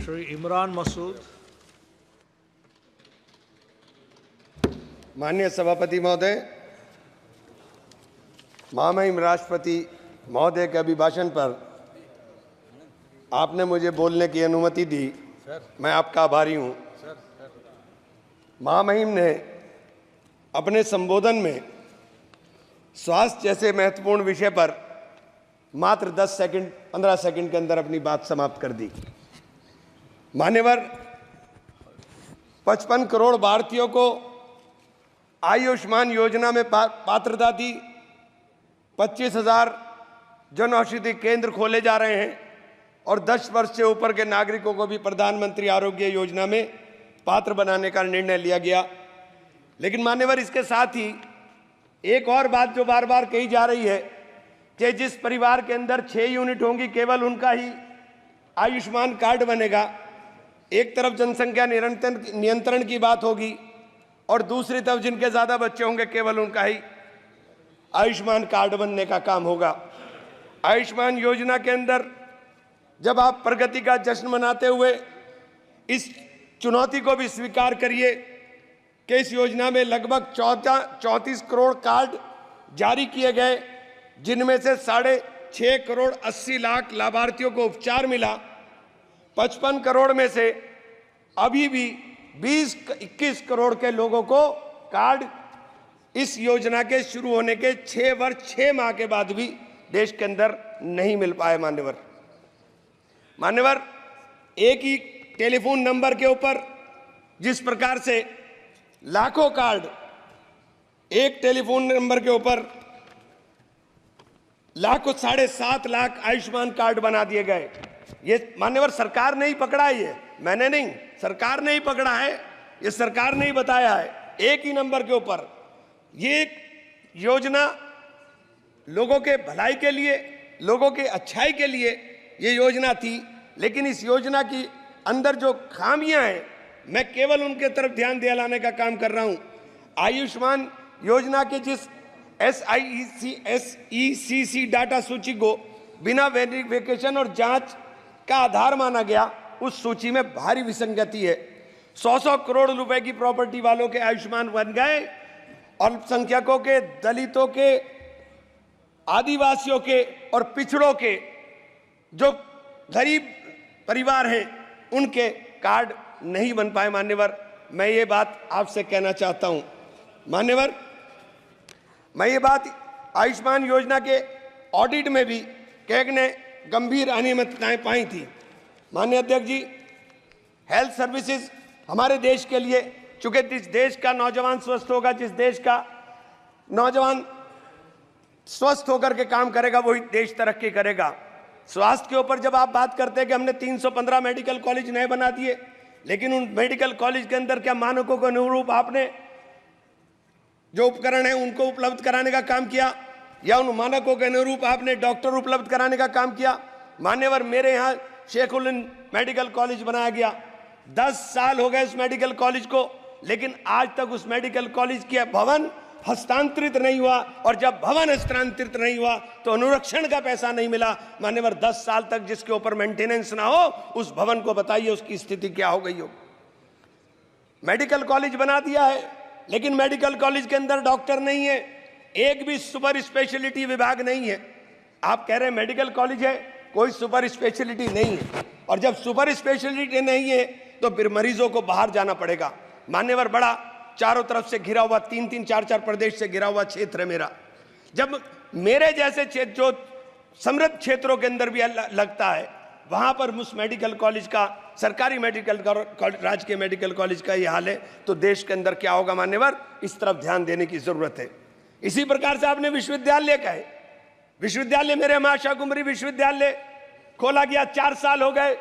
Shri Imran Masood. माननीय सभापति महोदय, महामहिम राष्ट्रपति महोदय के अभिभाषण पर आपने मुझे बोलने की अनुमति दी। मैं आपका आभारी हूं। महामहिम ने अपने संबोधन में स्वास्थ्य जैसे महत्वपूर्ण विषय पर मात्र 10 सेकंड 15 सेकंड के अंदर अपनी बात समाप्त कर दी। मान्यवर, 55 करोड़ भारतीयों को आयुष्मान योजना में पात्रता दी। 25,000 जन औषधि केंद्र खोले जा रहे हैं और 10 वर्ष से ऊपर के नागरिकों को भी प्रधानमंत्री आरोग्य योजना में पात्र बनाने का निर्णय लिया गया। लेकिन मान्यवर, इसके साथ ही एक और बात जो बार बार कही जा रही है कि जिस परिवार के अंदर 6 यूनिट होंगी केवल उनका ही आयुष्मान कार्ड बनेगा। एक तरफ जनसंख्या नियंत्रण की बात होगी और दूसरी तरफ जिनके ज्यादा बच्चे होंगे केवल उनका ही आयुष्मान कार्ड बनने का काम होगा। आयुष्मान योजना के अंदर जब आप प्रगति का जश्न मनाते हुए इस चुनौती को भी स्वीकार करिए कि इस योजना में लगभग 34 करोड़ कार्ड जारी किए गए, जिनमें से 6.5 करोड़ 80 लाख लाभार्थियों को उपचार मिला। 55 करोड़ में से अभी भी 20-21 करोड़ के लोगों को कार्ड इस योजना के शुरू होने के 6 वर्ष 6 माह के बाद भी देश के अंदर नहीं मिल पाए। मान्यवर, एक ही टेलीफोन नंबर के ऊपर जिस प्रकार से लाखों कार्ड एक टेलीफोन नंबर के ऊपर लाखों 7.5 लाख आयुष्मान कार्ड बना दिए गए। ये मान्यवर सरकार ने ही पकड़ा है, ये मैंने नहीं, सरकार ने ही पकड़ा है, ये सरकार ने ही बताया है। एक ही नंबर के ऊपर ये एक योजना लोगों के भलाई के लिए, लोगों के अच्छाई के लिए ये योजना थी। लेकिन इस योजना की अंदर जो खामियां हैं, मैं केवल उनके तरफ ध्यान दिलाने का काम कर रहा हूं। आयुष्मान योजना के जिस SECC डाटा सूची को बिना वेरिफिकेशन और जांच का आधार माना गया, उस सूची में भारी विसंगति है। 100 करोड़ रुपए की प्रॉपर्टी वालों के आयुष्मान बन गए, अल्पसंख्यकों के, दलितों के, आदिवासियों के और पिछड़ों के जो गरीब परिवार हैं उनके कार्ड नहीं बन पाए। मान्यवर, मैं ये बात आपसे कहना चाहता हूं। मान्यवर, मैं ये बात आयुष्मान योजना के ऑडिट में भी कैग ने गंभीर अनियमितताएं पाई थी। माननीय अध्यक्ष जी, हेल्थ सर्विसेज हमारे देश के लिए, चूंकि जिस देश का नौजवान स्वस्थ होगा, जिस देश का नौजवान स्वस्थ होकर के काम करेगा, वही देश तरक्की करेगा। स्वास्थ्य के ऊपर जब आप बात करते हैं कि हमने 315 मेडिकल कॉलेज नए बना दिए, लेकिन उन मेडिकल कॉलेज के अंदर क्या मानकों के अनुरूप आपने जो उपकरण है उनको उपलब्ध कराने का काम किया, या उन मानकों के अनुरूप आपने डॉक्टर उपलब्ध कराने का काम किया? मान्यवर, मेरे यहाँ शेखुल मेडिकल कॉलेज बनाया गया, 10 साल हो गए उस मेडिकल कॉलेज को, लेकिन आज तक उस मेडिकल कॉलेज के भवन हस्तांतरित नहीं हुआ। और जब भवन हस्तांतरित नहीं हुआ तो अनुरक्षण का पैसा नहीं मिला। मान्यवर, 10 साल तक जिसके ऊपर मेंटेनेंस ना हो, उस भवन को बताइए उसकी स्थिति क्या हो गई हो। मेडिकल कॉलेज बना दिया है, लेकिन मेडिकल कॉलेज के अंदर डॉक्टर नहीं है, एक भी सुपर स्पेशलिटी विभाग नहीं है। आप कह रहे हैं मेडिकल कॉलेज है, कोई सुपर स्पेशलिटी नहीं है। और जब सुपर स्पेशलिटी नहीं है तो फिर मरीजों को बाहर जाना पड़ेगा। मान्यवर, बड़ा चारों तरफ से घिरा हुआ 3-3, 4-4 प्रदेश से घिरा हुआ क्षेत्र है मेरा। जब मेरे जैसे क्षेत्र जो समृद्ध क्षेत्रों के अंदर भी लगता है, वहां पर उस मेडिकल कॉलेज का, सरकारी मेडिकल राजकीय मेडिकल कॉलेज का ये हाल है, तो देश के अंदर क्या होगा? मान्यवर, इस तरफ ध्यान देने की जरूरत है। इसी प्रकार से आपने विश्वविद्यालय का है, विश्वविद्यालय मेरे आशा कुमरी विश्वविद्यालय खोला गया, 4 साल हो गए,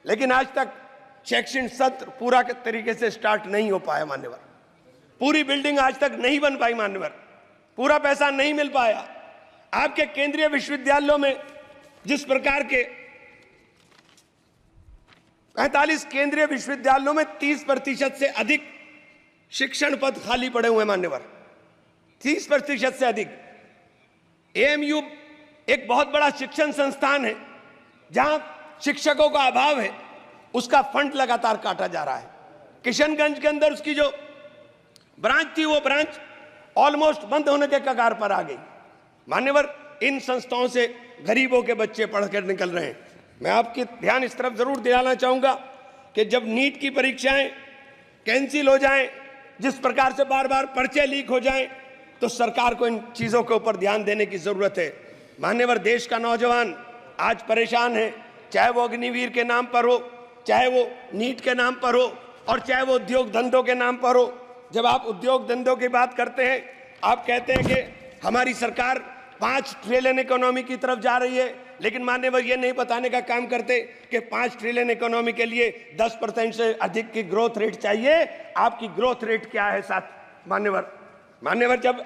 लेकिन आज तक शैक्षणिक सत्र पूरा तरीके से स्टार्ट नहीं हो पाया। मान्यवर, पूरी बिल्डिंग आज तक नहीं बन पाई। मान्यवर, पूरा पैसा नहीं मिल पाया। आपके केंद्रीय विश्वविद्यालयों में जिस प्रकार के 45 केंद्रीय विश्वविद्यालयों में 30% से अधिक शिक्षण पद खाली पड़े हुए। मान्यवर, 30% से अधिक। एएमयू एक बहुत बड़ा शिक्षण संस्थान है जहां शिक्षकों का अभाव है, उसका फंड लगातार काटा जा रहा है। किशनगंज के अंदर उसकी जो ब्रांच थी वो ब्रांच ऑलमोस्ट बंद होने के कगार पर आ गई। मान्यवर, इन संस्थाओं से गरीबों के बच्चे पढ़कर निकल रहे हैं। मैं आपके ध्यान इस तरफ जरूर दिलाना चाहूंगा कि जब नीट की परीक्षाएं कैंसिल हो जाएं, जिस प्रकार से बार बार पर्चे लीक हो जाएं, तो सरकार को इन चीजों के ऊपर ध्यान देने की जरूरत है। मान्यवर, देश का नौजवान आज परेशान है, चाहे वो अग्निवीर के नाम पर हो, चाहे वो नीट के नाम पर हो, और चाहे वो उद्योग धंधों के नाम पर हो। जब आप उद्योग धंधों की बात करते हैं, आप कहते हैं कि हमारी सरकार 5 ट्रिलियन इकोनॉमी की तरफ जा रही है, लेकिन मान्यवर ये नहीं बताने का काम करते कि 5 ट्रिलियन इकोनॉमी के लिए 10% से अधिक की ग्रोथ रेट चाहिए। आपकी ग्रोथ रेट क्या है साथ मान्यवर, जब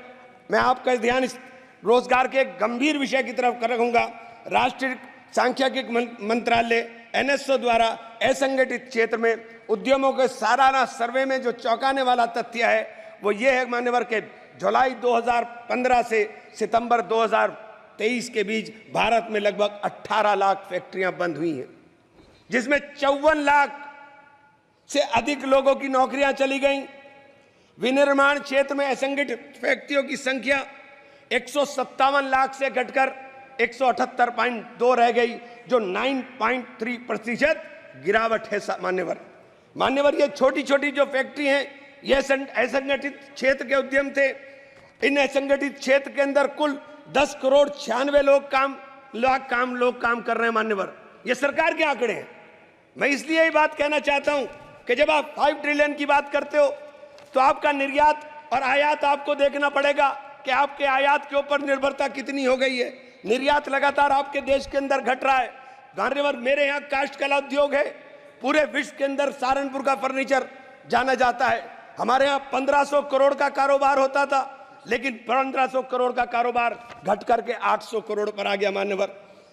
मैं आपका ध्यान इस रोजगार के एक गंभीर विषय की तरफ रखूंगा, राष्ट्रीय सांख्यिकी मंत्रालय NSO द्वारा असंगठित क्षेत्र में उद्यमों के सालाना सर्वे में जो चौंकाने वाला तथ्य है वो ये है मान्यवर के जुलाई 2015 से सितंबर 2023 के बीच भारत में लगभग 18 लाख फैक्ट्रियां बंद हुई हैं, जिसमें 54 लाख से अधिक लोगों की नौकरियां चली गईं। विनिर्माण क्षेत्र में असंगठित व्यक्तियों की संख्या 157 लाख से घटकर 178.2 रह गई, जो 9.3% गिरावट है। मान्यवर, ये छोटी छोटी जो फैक्ट्री हैं, ये असंगठित क्षेत्र के उद्यम थे। इन असंगठित क्षेत्र के अंदर कुल 10 करोड़ 96 लाख लोग काम कर रहे हैं। मान्यवर, ये सरकार के आंकड़े हैं। मैं इसलिए ये बात कहना चाहता हूं कि जब आप 5 ट्रिलियन की बात करते हो तो आपका निर्यात और आयात आपको देखना पड़ेगा कि आपके आयात के ऊपर निर्भरता कितनी हो गई है। निर्यात लगातार आपके देश के अंदर घट रहा है। मान्यवर, मेरे यहाँ काष्ठ कला उद्योग है, पूरे विश्व के अंदर सहारनपुर का फर्नीचर जाना जाता है। हमारे यहाँ 1500 करोड़ का कारोबार होता था, लेकिन 1500 करोड़ का कारोबार घट करके 800 करोड़ पर आ गया। मान्यवर,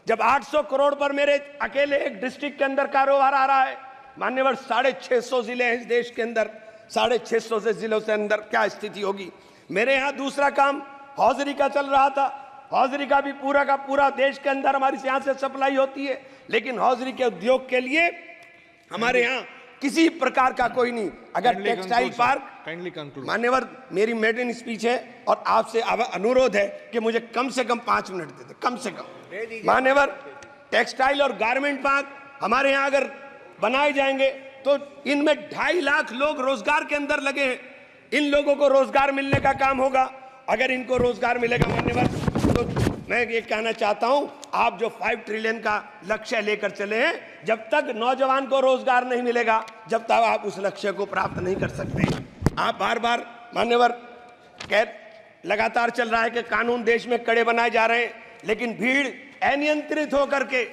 जब 800 करोड़ पर मेरे अकेले एक डिस्ट्रिक्ट के अंदर कारोबार आ रहा है, मान्यवर 650 जिले हैं इस देश के अंदर, 650 से जिलों से अंदर क्या स्थिति होगी। मेरे यहाँ दूसरा काम हौजरी का चल रहा था। हौजरी का भी पूरा का पूरा देश के अंदर हमारी यहाँ से सप्लाई होती है, लेकिन हौजरी के उद्योग के लिए हमारे यहाँ किसी प्रकार का कोई नहीं। अगर टेक्सटाइल पार्क, मान्यवर मेरी मेडन स्पीच है और आपसे अनुरोध है कि मुझे कम से कम 5 मिनट दे दे, कम से कम। मान्यवर, टेक्सटाइल और गारमेंट पार्क हमारे यहाँ अगर बनाए जाएंगे तो इनमें 2.5 लाख लोग रोजगार के अंदर लगे हैं। इन लोगों को रोजगार मिलने का काम होगा। अगर इनको रोजगार मिलेगा मान्यवर, तो मैं ये कहना चाहता हूं, आप जो 5 ट्रिलियन का लक्ष्य लेकर चले हैं, जब तक नौजवान को रोजगार नहीं मिलेगा, जब तक आप उस लक्ष्य को प्राप्त नहीं कर सकते। आप बार बार मान्यवर लगातार चल रहा है कि कानून देश में कड़े बनाए जा रहे हैं, लेकिन भीड़ अनियंत्रित होकर के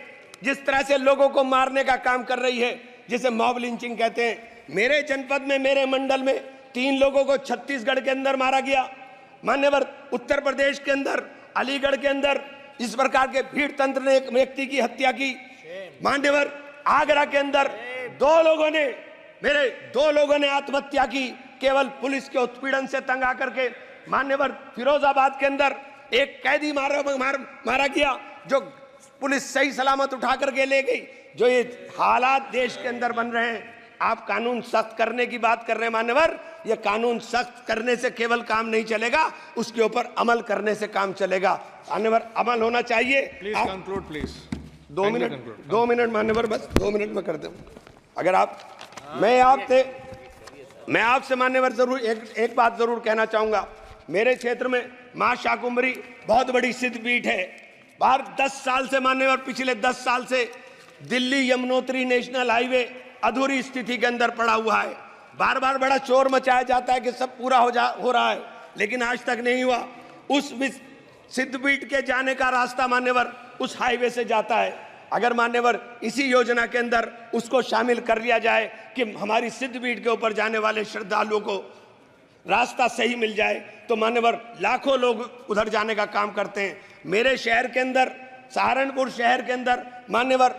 जिस तरह से लोगों को मारने का काम कर रही है, जिसे मॉब लिंचिंग कहते हैं। मेरे जनपद में, मेरे मंडल में 3 लोगों को छत्तीसगढ़ के अंदर मारा गया। मान्यवर, उत्तर प्रदेश के अंदर, अलीगढ़ के अंदर इस प्रकार के भीड़ तंत्र ने एक व्यक्ति की हत्या की। मान्यवर, आगरा के अंदर 2 लोगों ने आत्महत्या की, केवल पुलिस के उत्पीड़न से तंग आकर के। मान्यवर, फिरोजाबाद के अंदर एक कैदी मारा गया, जो पुलिस सही सलामत उठा करके ले गई। जो ये हालात देश के अंदर बन रहे हैं, आप कानून सख्त करने की बात कर रहे हैं। मान्यवर, ये कानून सख्त करने से केवल काम नहीं चलेगा, उसके ऊपर अमल करने से काम चलेगा। मान्यवर, अमल होना चाहिए। Please conclude, please. 2 मिनट मान्यवर, बस 2 मिनट में कर दूं। अगर आप, मैं आपसे मान्यवर जरूर एक बात जरूर कहना चाहूंगा। मेरे क्षेत्र में मां शाकुंभरी बहुत बड़ी सिद्धपीठ है। बाहर 10 साल से मान्यवर, पिछले 10 साल से दिल्ली यमुनोत्री नेशनल हाईवे अधूरी स्थिति के अंदर पड़ा हुआ है। बार बार बड़ा शोर मचाया जाता है कि सब पूरा हो रहा है, लेकिन आज तक नहीं हुआ। उस सिद्धपीठ के जाने का रास्ता मान्यवर उस हाईवे से जाता है। अगर मान्यवर इसी योजना के अंदर उसको शामिल कर लिया जाए कि हमारी सिद्धपीठ के ऊपर जाने वाले श्रद्धालुओं को रास्ता सही मिल जाए, तो मान्यवर लाखों लोग उधर जाने का काम करते हैं। मेरे शहर के अंदर, सहारनपुर शहर के अंदर मान्यवर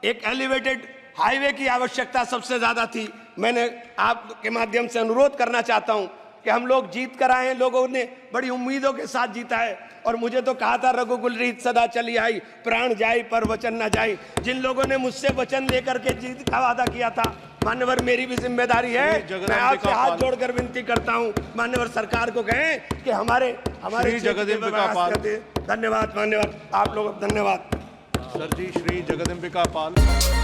एक एलिवेटेड हाईवे की आवश्यकता सबसे ज्यादा थी। मैंने आपके माध्यम से अनुरोध करना चाहता हूं कि हम लोग जीत कर आए हैं, लोगों ने बड़ी उम्मीदों के साथ जीता है। और मुझे तो कहा था रघुकुल रीत सदा चली आई, प्राण जाई पर वचन न जाई। जिन लोगों ने मुझसे वचन लेकर के जीत का वादा किया था, मान्यवर मेरी भी जिम्मेदारी है, मैं आपसे हाथ जोड़कर विनती करता हूं, मान्यवर सरकार को कहें कि हमारे धन्यवाद मान्यवर, आप लोग धन्यवाद। सर जी, श्री जगदम्बिका पाल।